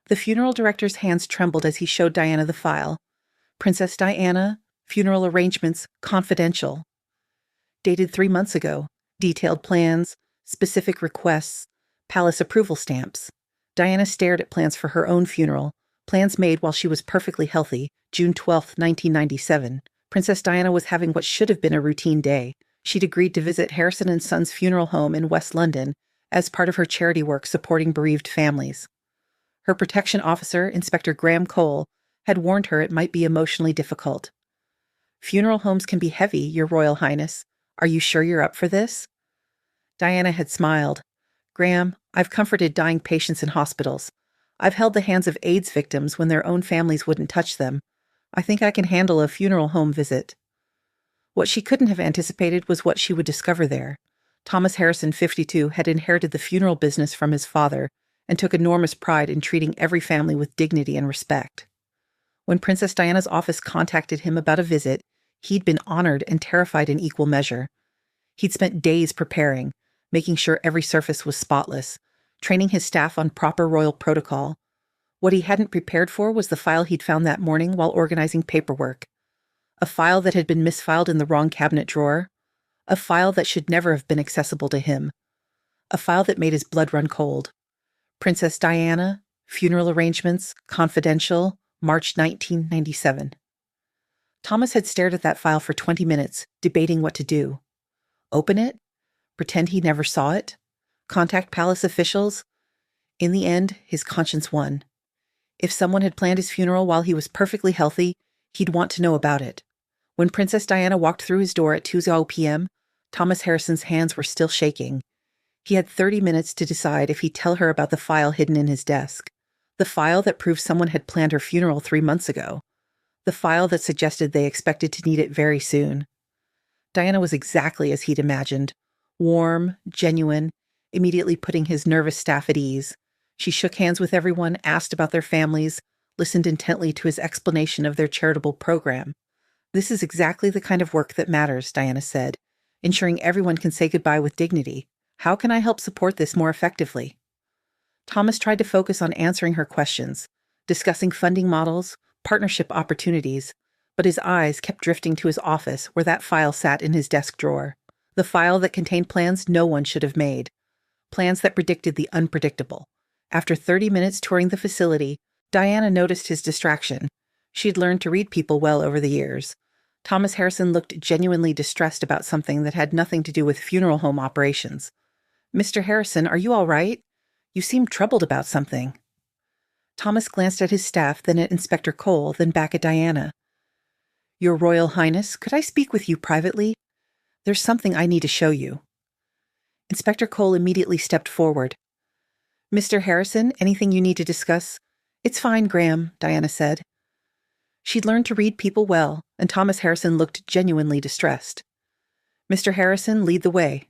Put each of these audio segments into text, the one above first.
The funeral director's hands trembled as he showed Diana the file. Princess Diana, funeral arrangements, confidential. Dated 3 months ago. Detailed plans, specific requests, palace approval stamps. Diana stared at plans for her own funeral, plans made while she was perfectly healthy, June 12, 1997. Princess Diana was having what should have been a routine day. She'd agreed to visit Harrison and Sons Funeral Home in West London as part of her charity work supporting bereaved families. Her protection officer, Inspector Graham Cole, had warned her it might be emotionally difficult. "Funeral homes can be heavy, Your Royal Highness. Are you sure you're up for this?" Diana had smiled. "Graham, I've comforted dying patients in hospitals. I've held the hands of AIDS victims when their own families wouldn't touch them. I think I can handle a funeral home visit." What she couldn't have anticipated was what she would discover there. Thomas Harrison, 52, had inherited the funeral business from his father and took enormous pride in treating every family with dignity and respect. When Princess Diana's office contacted him about a visit, he'd been honored and terrified in equal measure. He'd spent days preparing, making sure every surface was spotless, training his staff on proper royal protocol. What he hadn't prepared for was the file he'd found that morning while organizing paperwork. A file that had been misfiled in the wrong cabinet drawer. A file that should never have been accessible to him. A file that made his blood run cold. Princess Diana, funeral arrangements, confidential, March 1997. Thomas had stared at that file for 20 minutes, debating what to do. Open it? Pretend he never saw it? Contact palace officials? In the end, his conscience won. If someone had planned his funeral while he was perfectly healthy, he'd want to know about it. When Princess Diana walked through his door at 2:00 p.m., Thomas Harrison's hands were still shaking. He had 30 minutes to decide if he'd tell her about the file hidden in his desk. The file that proved someone had planned her funeral 3 months ago. The file that suggested they expected to need it very soon. Diana was exactly as he'd imagined. Warm, genuine, immediately putting his nervous staff at ease. She shook hands with everyone, asked about their families, listened intently to his explanation of their charitable program. "This is exactly the kind of work that matters," Diana said, "ensuring everyone can say goodbye with dignity. How can I help support this more effectively?" Thomas tried to focus on answering her questions, discussing funding models, partnership opportunities, but his eyes kept drifting to his office where that file sat in his desk drawer. The file that contained plans no one should have made. Plans that predicted the unpredictable. After 30 minutes touring the facility, Diana noticed his distraction. She'd learned to read people well over the years. Thomas Harrison looked genuinely distressed about something that had nothing to do with funeral home operations. "Mr. Harrison, are you all right? You seem troubled about something." Thomas glanced at his staff, then at Inspector Cole, then back at Diana. "Your Royal Highness, could I speak with you privately? There's something I need to show you." Inspector Cole immediately stepped forward. "Mr. Harrison, anything you need to discuss?" "It's fine, Graham," Diana said. She'd learned to read people well, and Thomas Harrison looked genuinely distressed. "Mr. Harrison, lead the way."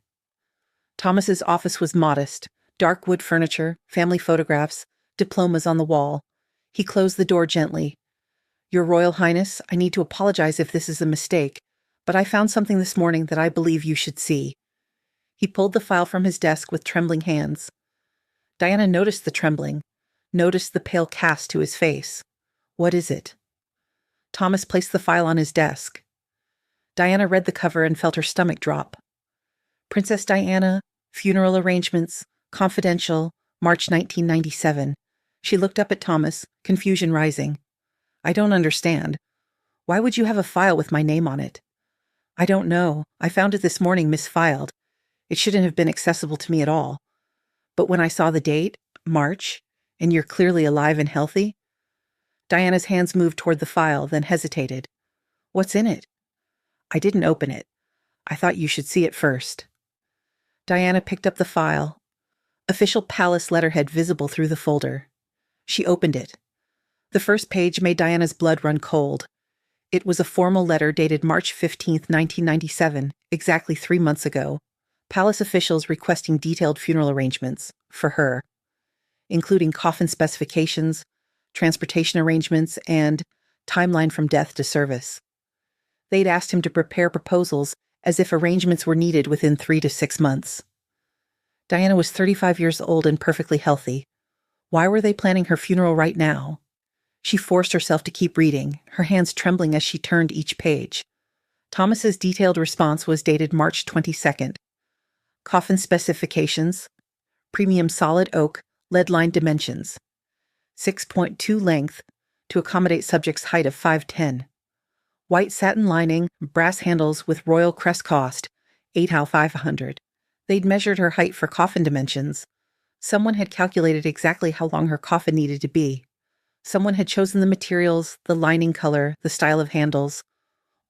Thomas's office was modest, dark wood furniture, family photographs, diplomas on the wall. He closed the door gently. "Your Royal Highness, I need to apologize if this is a mistake, but I found something this morning that I believe you should see." He pulled the file from his desk with trembling hands. Diana noticed the trembling, noticed the pale cast to his face. "What is it?" Thomas placed the file on his desk. Diana read the cover and felt her stomach drop. Princess Diana, funeral arrangements, confidential, March 1997. She looked up at Thomas, confusion rising. "I don't understand. Why would you have a file with my name on it?" "I don't know. I found it this morning misfiled. It shouldn't have been accessible to me at all. But when I saw the date, March, and you're clearly alive and healthy." Diana's hands moved toward the file, then hesitated. "What's in it?" "I didn't open it. I thought you should see it first." Diana picked up the file. Official palace letterhead visible through the folder. She opened it. The first page made Diana's blood run cold. It was a formal letter dated March 15th, 1997, exactly 3 months ago. Palace officials requesting detailed funeral arrangements for her, including coffin specifications, transportation arrangements, and timeline from death to service. They'd asked him to prepare proposals as if arrangements were needed within 3 to 6 months. Diana was 35 years old and perfectly healthy. Why were they planning her funeral right now? She forced herself to keep reading, her hands trembling as she turned each page. Thomas's detailed response was dated March 22nd. Coffin specifications: premium solid oak, lead-lined dimensions. 6.2 length to accommodate subject's height of 5'10". White satin lining, brass handles with royal crest cost, 8,500. They'd measured her height for coffin dimensions. Someone had calculated exactly how long her coffin needed to be. Someone had chosen the materials, the lining color, the style of handles,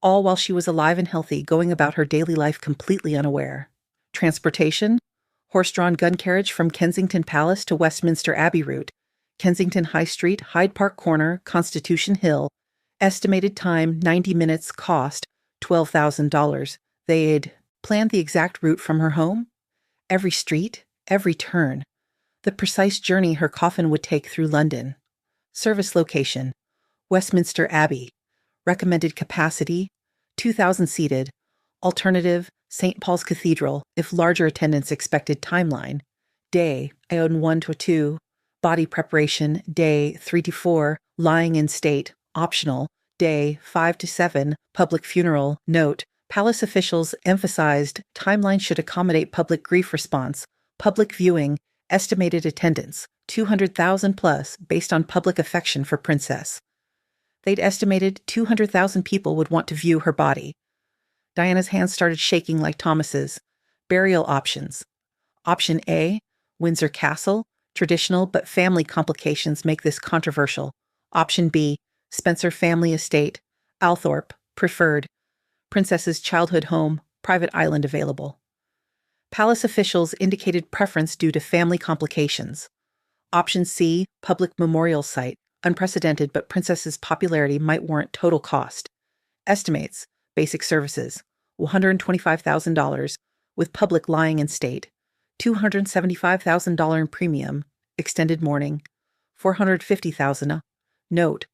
all while she was alive and healthy, going about her daily life completely unaware. Transportation: horse-drawn gun carriage from Kensington Palace to Westminster Abbey route, Kensington High Street, Hyde Park Corner, Constitution Hill. Estimated time 90 minutes, cost $12,000. They'd planned the exact route from her home, every street, every turn, the precise journey her coffin would take through London. Service location: Westminster Abbey. Recommended capacity: 2,000 seated. Alternative: St. Paul's Cathedral, if larger attendance expected. Timeline: day, Ion 1 to 2. Body preparation: day 3 to 4. Lying in state, optional, day 5 to 7. Public funeral. Note: palace officials emphasized timeline should accommodate public grief response. Public viewing: estimated attendance 200,000 plus, based on public affection for Princess. They'd estimated 200,000 people would want to view her body. Diana's hands started shaking like Thomas's. Burial options: option A, Windsor Castle, traditional but family complications make this controversial. Option B, Spencer family estate, Althorpe, preferred. Princess's childhood home, private island available. Palace officials indicated preference due to family complications. Option C, public memorial site, unprecedented, but Princess's popularity might warrant total cost. Estimates: basic services, $125,000, with public lying in state, $275,000 in premium, extended mourning, $450,000. Note: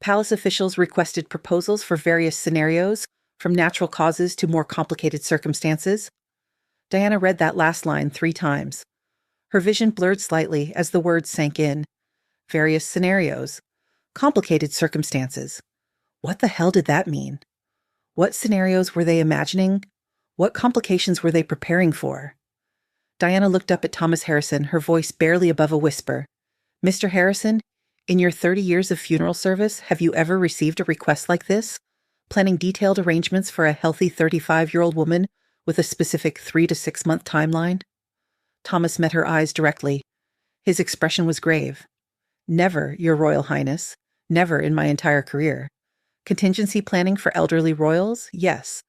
palace officials requested proposals for various scenarios, from natural causes to more complicated circumstances. Diana read that last line 3 times. Her vision blurred slightly as the words sank in. Various scenarios. Complicated circumstances. What the hell did that mean? What scenarios were they imagining? What complications were they preparing for? Diana looked up at Thomas Harrison, her voice barely above a whisper. Mr. Harrison, in your 30 years of funeral service, have you ever received a request like this? Planning detailed arrangements for a healthy 35-year-old woman with a specific 3 to 6 month timeline? Thomas met her eyes directly. His expression was grave. Never, Your Royal Highness. Never in my entire career. Contingency planning for elderly royals? Yes.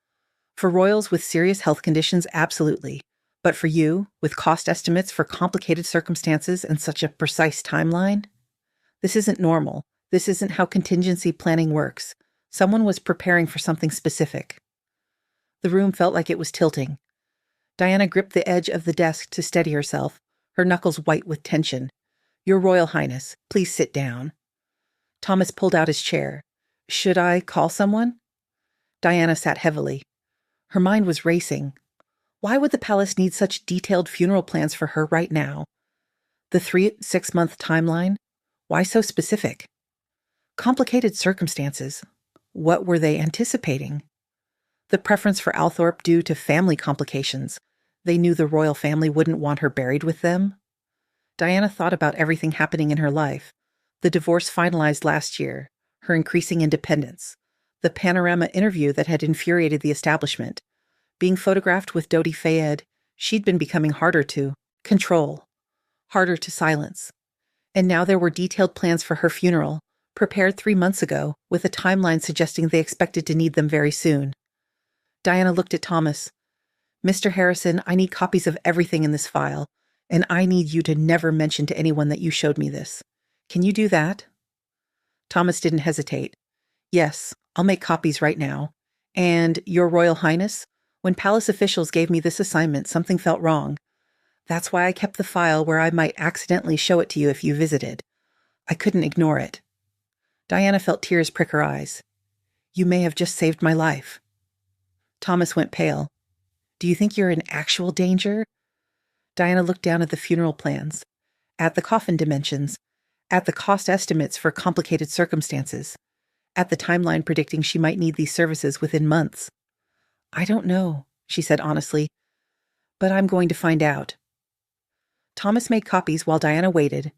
For royals with serious health conditions, absolutely. But for you, with cost estimates for complicated circumstances and such a precise timeline? This isn't normal. This isn't how contingency planning works. Someone was preparing for something specific. The room felt like it was tilting. Diana gripped the edge of the desk to steady herself, her knuckles white with tension. Your Royal Highness, please sit down. Thomas pulled out his chair. Should I call someone? Diana sat heavily. Her mind was racing. Why would the palace need such detailed funeral plans for her right now? The 3-6 month timeline? Why so specific? Complicated circumstances. What were they anticipating? The preference for Althorpe due to family complications. They knew the royal family wouldn't want her buried with them. Diana thought about everything happening in her life. The divorce finalized last year, her increasing independence, the Panorama interview that had infuriated the establishment. Being photographed with Dodi Fayed, she'd been becoming harder to control, harder to silence. And now there were detailed plans for her funeral, prepared 3 months ago, with a timeline suggesting they expected to need them very soon. Diana looked at Thomas. Mr. Harrison, I need copies of everything in this file, and I need you to never mention to anyone that you showed me this. Can you do that? Thomas didn't hesitate. Yes, I'll make copies right now. And, Your Royal Highness, when palace officials gave me this assignment, something felt wrong. That's why I kept the file where I might accidentally show it to you if you visited. I couldn't ignore it. Diana felt tears prick her eyes. You may have just saved my life. Thomas went pale. Do you think you're in actual danger? Diana looked down at the funeral plans, at the coffin dimensions, at the cost estimates for complicated circumstances, at the timeline predicting she might need these services within months. I don't know, she said honestly, but I'm going to find out. Thomas made copies while Diana waited.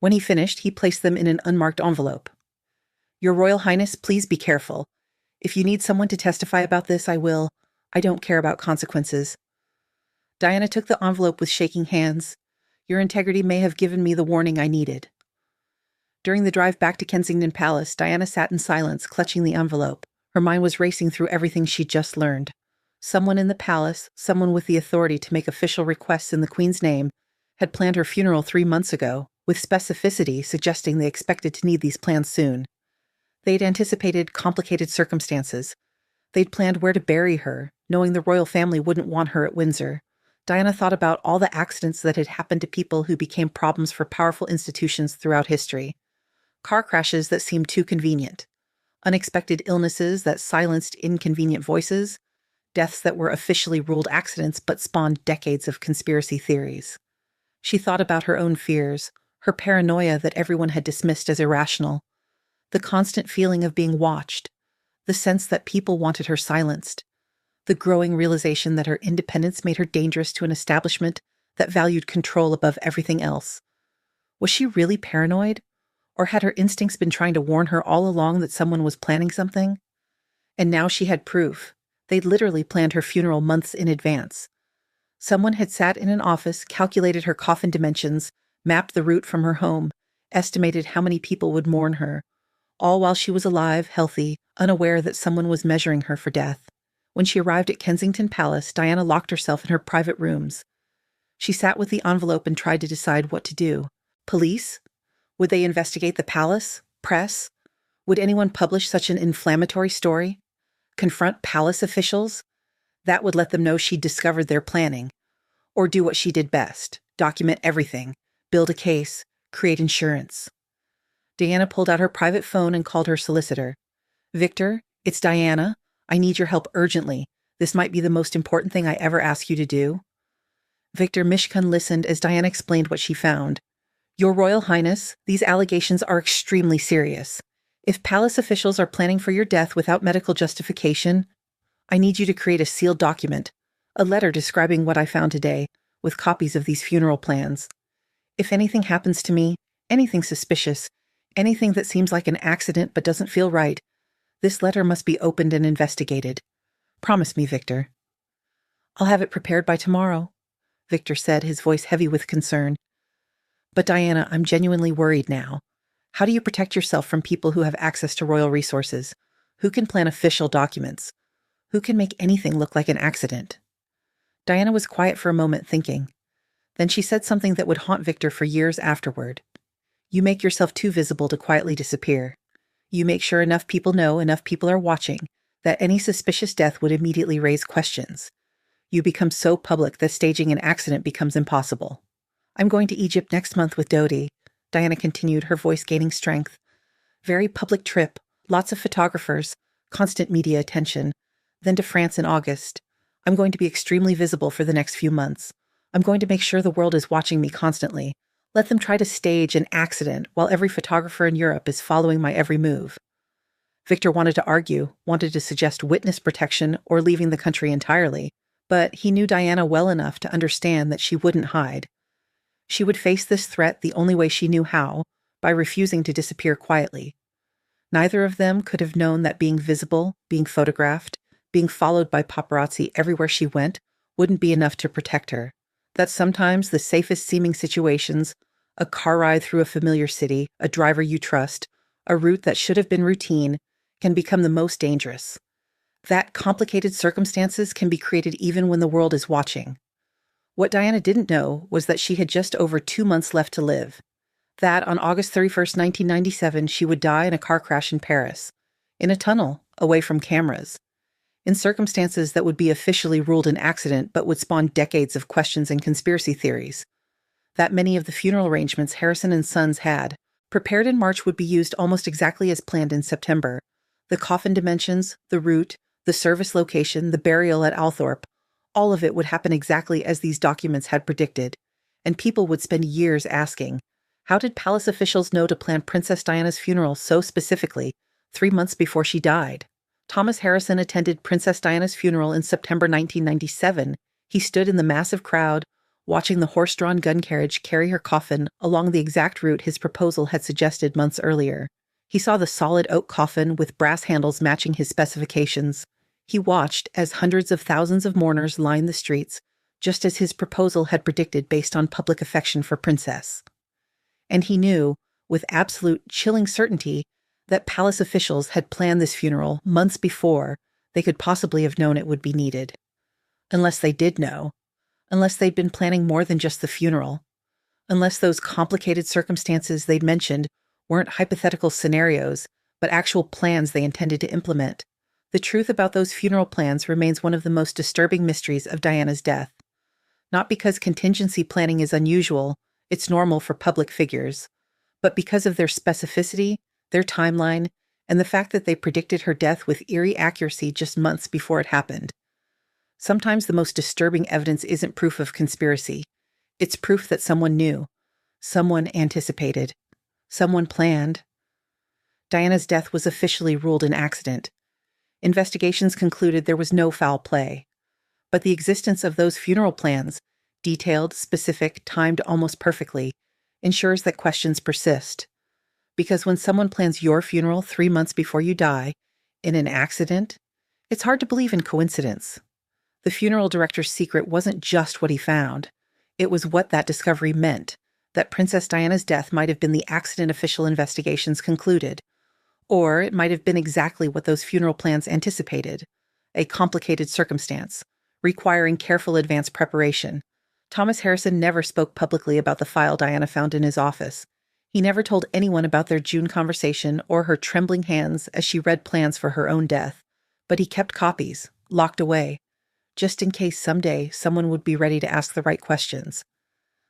When he finished, he placed them in an unmarked envelope. Your Royal Highness, please be careful. If you need someone to testify about this, I will. I don't care about consequences. Diana took the envelope with shaking hands. Your integrity may have given me the warning I needed. During the drive back to Kensington Palace, Diana sat in silence, clutching the envelope. Her mind was racing through everything she'd just learned. Someone in the palace, someone with the authority to make official requests in the Queen's name, had planned her funeral 3 months ago, with specificity suggesting they expected to need these plans soon. They'd anticipated complicated circumstances. They'd planned where to bury her, knowing the royal family wouldn't want her at Windsor. Diana thought about all the accidents that had happened to people who became problems for powerful institutions throughout history. Car crashes that seemed too convenient. Unexpected illnesses that silenced inconvenient voices. Deaths that were officially ruled accidents but spawned decades of conspiracy theories. She thought about her own fears, her paranoia that everyone had dismissed as irrational, the constant feeling of being watched, the sense that people wanted her silenced, the growing realization that her independence made her dangerous to an establishment that valued control above everything else. Was she really paranoid? Or had her instincts been trying to warn her all along that someone was planning something? And now she had proof. They'd literally planned her funeral months in advance. Someone had sat in an office, calculated her coffin dimensions, mapped the route from her home, estimated how many people would mourn her, all while she was alive, healthy, unaware that someone was measuring her for death. When she arrived at Kensington Palace, Diana locked herself in her private rooms. She sat with the envelope and tried to decide what to do. Police? Would they investigate the palace? Press? Would anyone publish such an inflammatory story? Confront palace officials? That would let them know she'd discovered their planning. Or do what she did best, document everything, build a case, create insurance. Diana pulled out her private phone and called her solicitor. Victor, it's Diana. I need your help urgently. This might be the most important thing I ever ask you to do. Victor Mishkun listened as Diana explained what she found. Your Royal Highness, these allegations are extremely serious. If palace officials are planning for your death without medical justification, I need you to create a sealed document, a letter describing what I found today, with copies of these funeral plans. If anything happens to me, anything suspicious, anything that seems like an accident but doesn't feel right, this letter must be opened and investigated. Promise me, Victor. I'll have it prepared by tomorrow, Victor said, his voice heavy with concern. But Diana, I'm genuinely worried now. How do you protect yourself from people who have access to royal resources? Who can plan official documents? Who can make anything look like an accident? Diana was quiet for a moment, thinking. Then she said something that would haunt Victor for years afterward. You make yourself too visible to quietly disappear. You make sure enough people know, enough people are watching, that any suspicious death would immediately raise questions. You become so public that staging an accident becomes impossible. I'm going to Egypt next month with Dodi, Diana continued, her voice gaining strength. Very public trip, lots of photographers, constant media attention. Then to France in August. I'm going to be extremely visible for the next few months. I'm going to make sure the world is watching me constantly. Let them try to stage an accident while every photographer in Europe is following my every move. Victor wanted to argue, wanted to suggest witness protection or leaving the country entirely, but he knew Diana well enough to understand that she wouldn't hide. She would face this threat the only way she knew how, by refusing to disappear quietly. Neither of them could have known that being visible, being photographed, being followed by paparazzi everywhere she went wouldn't be enough to protect her. That sometimes the safest seeming situations, a car ride through a familiar city, a driver you trust, a route that should have been routine, can become the most dangerous. That complicated circumstances can be created even when the world is watching. What Diana didn't know was that she had just over 2 months left to live. That on August 31st, 1997, she would die in a car crash in Paris, in a tunnel, away from cameras, in circumstances that would be officially ruled an accident but would spawn decades of questions and conspiracy theories. That many of the funeral arrangements Harrison and Sons had, prepared in March, would be used almost exactly as planned in September. The coffin dimensions, the route, the service location, the burial at Althorpe, all of it would happen exactly as these documents had predicted, and people would spend years asking, How did palace officials know to plan Princess Diana's funeral so specifically, 3 months before she died? Thomas Harrison attended Princess Diana's funeral in September 1997. He stood in the massive crowd, watching the horse-drawn gun carriage carry her coffin along the exact route his proposal had suggested months earlier. He saw the solid oak coffin with brass handles matching his specifications. He watched as hundreds of thousands of mourners lined the streets, just as his proposal had predicted based on public affection for Princess. And he knew, with absolute chilling certainty, that palace officials had planned this funeral months before they could possibly have known it would be needed. Unless they did know. Unless they'd been planning more than just the funeral. Unless those complicated circumstances they'd mentioned weren't hypothetical scenarios, but actual plans they intended to implement. The truth about those funeral plans remains one of the most disturbing mysteries of Diana's death. Not because contingency planning is unusual, it's normal for public figures, but because of their specificity, their timeline, and the fact that they predicted her death with eerie accuracy just months before it happened. Sometimes the most disturbing evidence isn't proof of conspiracy. It's proof that someone knew, someone anticipated, someone planned. Diana's death was officially ruled an accident. Investigations concluded there was no foul play. But the existence of those funeral plans, detailed, specific, timed almost perfectly, ensures that questions persist. Because when someone plans your funeral 3 months before you die, in an accident, it's hard to believe in coincidence. The funeral director's secret wasn't just what he found. It was what that discovery meant, that Princess Diana's death might have been the accident official investigations concluded. Or it might have been exactly what those funeral plans anticipated, a complicated circumstance, requiring careful advance preparation. Thomas Harrison never spoke publicly about the file Diana found in his office. He never told anyone about their June conversation or her trembling hands as she read plans for her own death. But he kept copies, locked away, just in case someday someone would be ready to ask the right questions.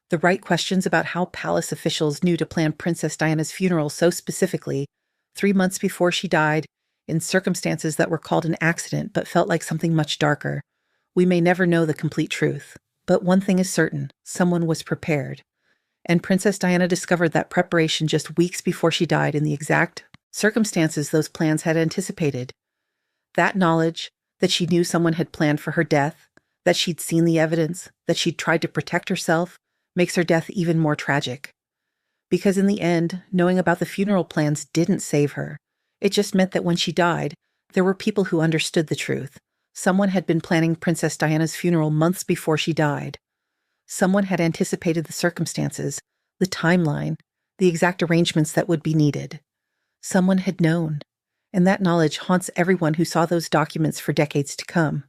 The right questions about how palace officials knew to plan Princess Diana's funeral so specifically, 3 months before she died, in circumstances that were called an accident but felt like something much darker. We may never know the complete truth, but one thing is certain, someone was prepared. And Princess Diana discovered that preparation just weeks before she died in the exact circumstances those plans had anticipated. That knowledge, that she knew someone had planned for her death, that she'd seen the evidence, that she'd tried to protect herself, makes her death even more tragic. Because in the end, knowing about the funeral plans didn't save her. It just meant that when she died, there were people who understood the truth. Someone had been planning Princess Diana's funeral months before she died. Someone had anticipated the circumstances, the timeline, the exact arrangements that would be needed. Someone had known, and that knowledge haunts everyone who saw those documents for decades to come.